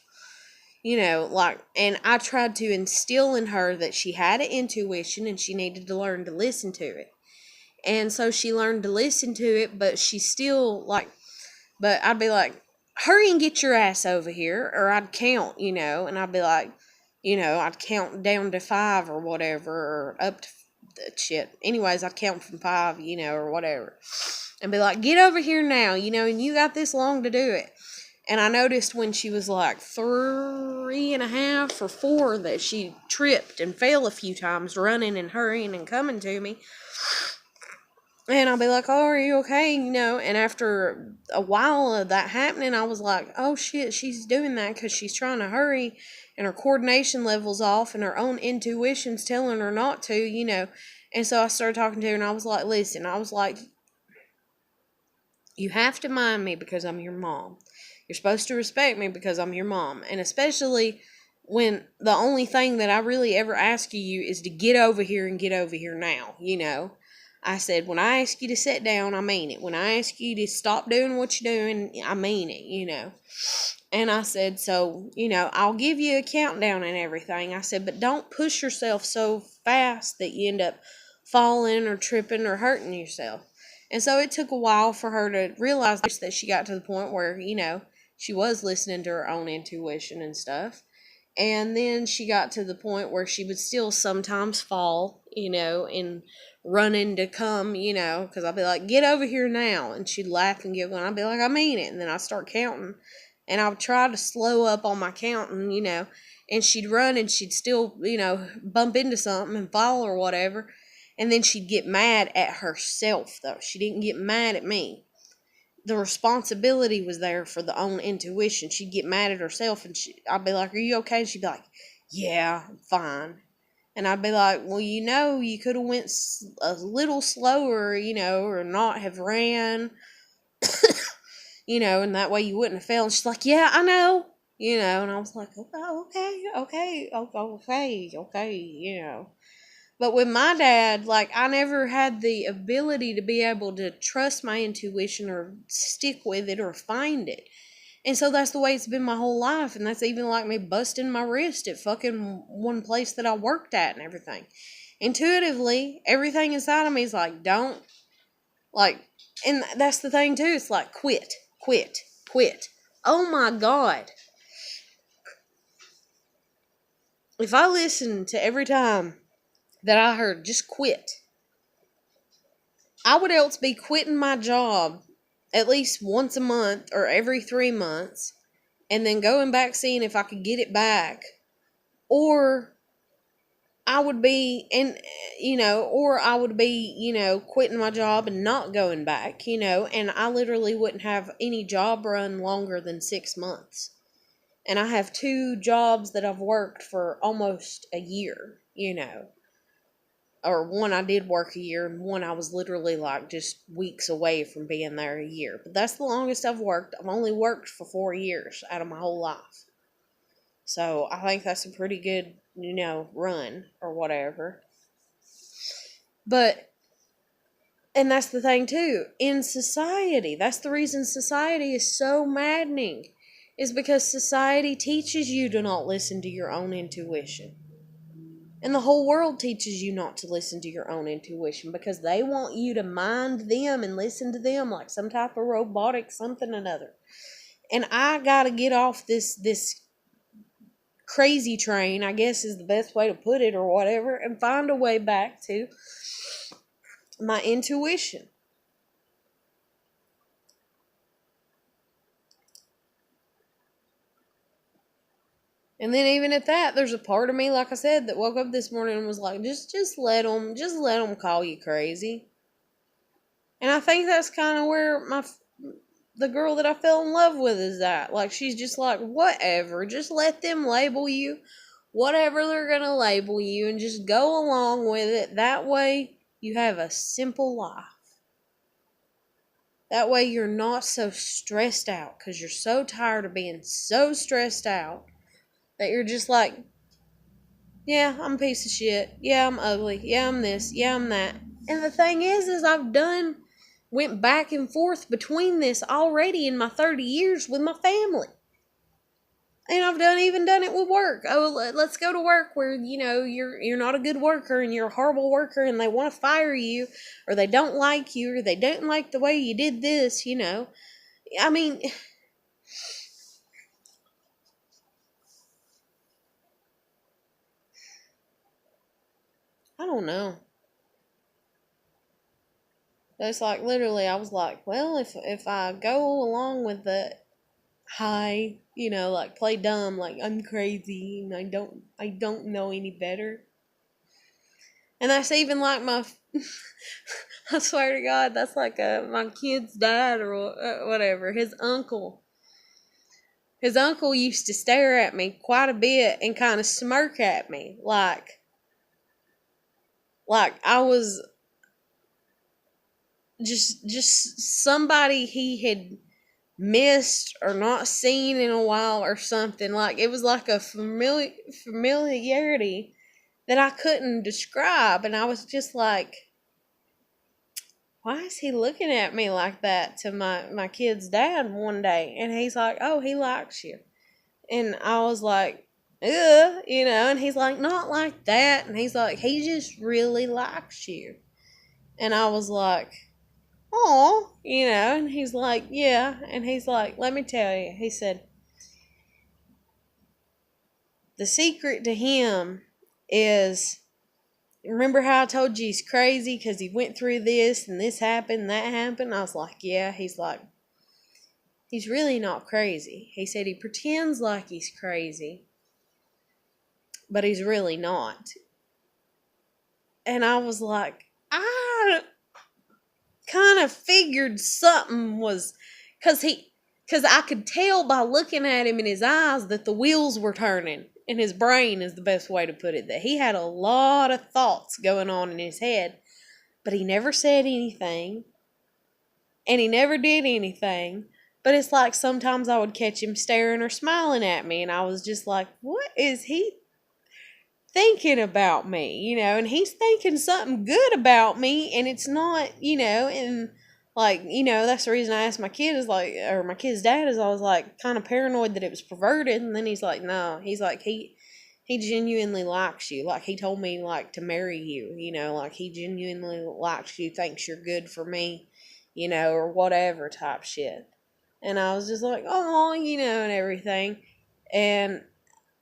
and I tried to instill in her that she had an intuition and she needed to learn to listen to it. And so she learned to listen to it, but she still, but I'd be like, hurry and get your ass over here, or I'd count, and I'd be like, I'd count down to 5 or whatever, or up to shit. Anyways, I'd count from 5, or whatever, and be like, get over here now, and you got this long to do it. And I noticed when she was like 3.5 or 4 that she tripped and fell a few times running and hurrying and coming to me. And I'll be like, oh, are you okay? And after a while of that happening, I was like, oh shit, she's doing that because she's trying to hurry and her coordination level's off and her own intuition's telling her not to, And so I started talking to her and I was like, listen, you have to mind me because I'm your mom. You're supposed to respect me because I'm your mom. And especially when the only thing that I really ever ask you is to get over here and get over here now, I said, when I ask you to sit down, I mean it. When I ask you to stop doing what you're doing, I mean it, And I said, so, I'll give you a countdown and everything. I said, but don't push yourself so fast that you end up falling or tripping or hurting yourself. And so it took a while for her to realize that she got to the point where, she was listening to her own intuition and stuff. And then she got to the point where she would still sometimes fall, and running to come, because I'd be like, get over here now. And she'd laugh and giggle, and I'd be like, I mean it. And then I'd start counting. And I would try to slow up on my counting, and she'd run and she'd still, bump into something and fall or whatever. And then she'd get mad at herself, though. She didn't get mad at me. The responsibility was there for the own intuition. She'd get mad at herself, and I'd be like, are you okay? And she'd be like, yeah, I'm fine. And I'd be like, well, you could have went a little slower, or not have ran, and that way you wouldn't have fell. And she's like, yeah, I know, and I was like, okay. But with my dad, I never had the ability to be able to trust my intuition or stick with it or find it. And so that's the way it's been my whole life. And that's even like me busting my wrist at fucking one place that I worked at and everything. Intuitively, everything inside of me is like, don't, and that's the thing too. It's like, quit. Oh my God. If I listened to every time that I heard just quit, I would else be quitting my job at least once a month or every 3 months and then going back seeing if I could get it back, or I would be, and or I would be, quitting my job and not going back, and I literally wouldn't have any job run longer than 6 months. And I have two jobs that I've worked for almost a year, or one I did work a year, and one I was literally like just weeks away from being there a year. But that's the longest I've worked. I've only worked for 4 years out of my whole life. So I think that's a pretty good, run or whatever. But, and that's the thing too, in society, that's the reason society is so maddening, is because society teaches you to not listen to your own intuition. And the whole world teaches you not to listen to your own intuition because they want you to mind them and listen to them like some type of robotic something or another. And I gotta get off this crazy train, I guess is the best way to put it or whatever, and find a way back to my intuition. And then even at that, there's a part of me, like I said, that woke up this morning and was like, just let them call you crazy. And I think that's kind of where the girl that I fell in love with is at. Like, she's just like, whatever, just let them label you, whatever they're gonna label you, and just go along with it. That way, you have a simple life. That way, you're not so stressed out because you're so tired of being so stressed out that you're just like, yeah, I'm a piece of shit. Yeah, I'm ugly. Yeah, I'm this. Yeah, I'm that. And the thing is went back and forth between this already in my 30 years with my family. And I've even done it with work. Oh, let's go to work where, you're not a good worker and you're a horrible worker and they want to fire you, or they don't like you, or they don't like the way you did this, I mean, I don't know. It's like literally I was like, well, if I go along with the high, like play dumb, like I'm crazy and I don't know any better. And that's even like my I swear to God, that's like my kid's dad or whatever, his uncle. His uncle used to stare at me quite a bit and kind of smirk at me like I was just somebody he had missed or not seen in a while or something. Like it was like a familiarity that I couldn't describe, and I was just like, why is he looking at me like that, to my kid's dad one day? And he's like, oh, he likes you. And I was like, ugh, and he's like, not like that. And he's like, he just really likes you. And I was like, oh, and he's like, yeah. And he's like, let me tell you. He said, the secret to him is, remember how I told you he's crazy because he went through this and this happened, that happened? I was like, yeah. He's like, he's really not crazy. He said he pretends like he's crazy, but he's really not. And I was like, I kind of figured something was, because I could tell by looking at him in his eyes that the wheels were turning in his brain, is the best way to put it, that he had a lot of thoughts going on in his head, but he never said anything and he never did anything. But it's like sometimes I would catch him staring or smiling at me, and I was just like, what is he thinking about me? And he's thinking something good about me, and it's not, and like, that's the reason I asked my kid, is like, or my kid's dad, is I was like kind of paranoid that it was perverted. And then he's like, no, he's like, he genuinely likes you. Like, he told me like to marry you, like he genuinely likes you, thinks you're good for me, or whatever type shit. And I was just like, oh, and everything. And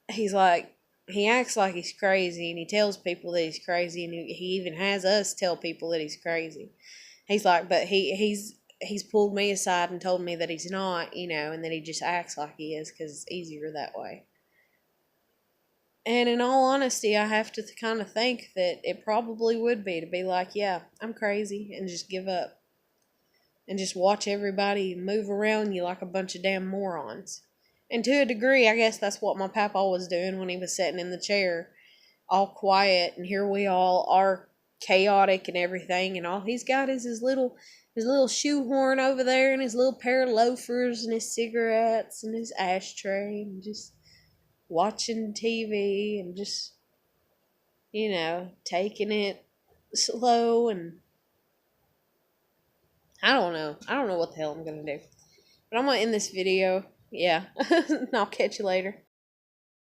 he's like, he acts like he's crazy, and he tells people that he's crazy, and he even has us tell people that he's crazy. He's like, but he's pulled me aside and told me that he's not, and that he just acts like he is because it's easier that way. And in all honesty, I have to kind of think that it probably would be to be like, yeah, I'm crazy, and just give up. And just watch everybody move around you like a bunch of damn morons. And to a degree, I guess that's what my papa was doing when he was sitting in the chair, all quiet, and here we all are chaotic and everything, and all he's got is his little shoehorn over there and his little pair of loafers and his cigarettes and his ashtray and just watching TV and just, taking it slow. And I don't know. I don't know what the hell I'm going to do. But I'm going to end this video. Yeah. And I'll catch you later.